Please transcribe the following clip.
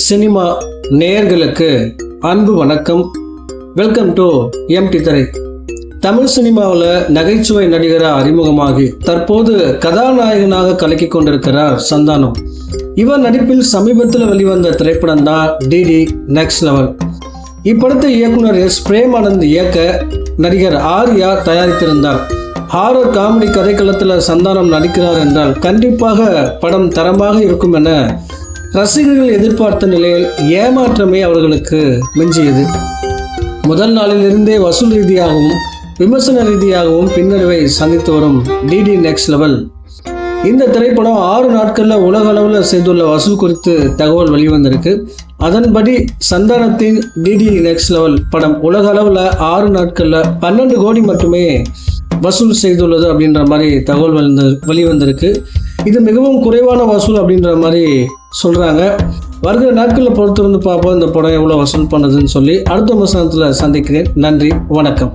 Cinema நேயர்களுக்கு அன்பு வணக்கம். வெல்கம் டு எம்டி திரை. தமிழ் சினிமாவில் நகைச்சுவை நடிகராக அறிமுகமாகி தற்போது கதாநாயகனாக கலக்கி கொண்டிருக்கிறார் சந்தானம். இவர் நடிப்பில் சமீபத்தில் வெளிவந்த திரைப்படம் தான் டிடி நெக்ஸ்ட் லெவல். இப்படத்தை இயக்குனர் எஸ் பிரேமானந்த் இயக்க நடிகர் ஆர்யா தயாரித்திருந்தார். ஹாரர் காமெடி கதைக்களத்தில் சந்தானம் நடிக்கிறார் என்றால் கண்டிப்பாக படம் தரமாக இருக்கும் என ரசிகர்கள் எதிர்பார்த்த நிலையில் ஏமாற்றமே அவர்களுக்கு மிஞ்சியது. முதல் நாளிலிருந்தே வசூல் ரீதியாகவும் விமர்சன ரீதியாகவும் பின்னடைவை சந்தித்து வரும் டிடி நெக்ஸ்ட் லெவல். இந்த திரைப்படம் 6 நாட்களில் உலக அளவில் செய்துள்ள வசூல் குறித்து தகவல் வெளிவந்திருக்கு. அதன்படி சந்தானத்தின் டிடி நெக்ஸ்ட் லெவல் படம் உலக அளவில் 6 நாட்களில் 12 கோடி மட்டுமே வசூல் செய்துள்ளது அப்படின்ற மாதிரி தகவல் வெளிவந்திருக்கு. இது மிகவும் குறைவான வசூல் அப்படின்ற மாதிரி சொல்கிறாங்க. வருகிற நாட்களில் பொறுத்திருந்து பார்ப்போம் இந்த படம் எவ்வளோ வசூல் பண்ணுறதுன்னு சொல்லி. அடுத்த விமர்சனத்தில் சந்திக்கிறேன். நன்றி, வணக்கம்.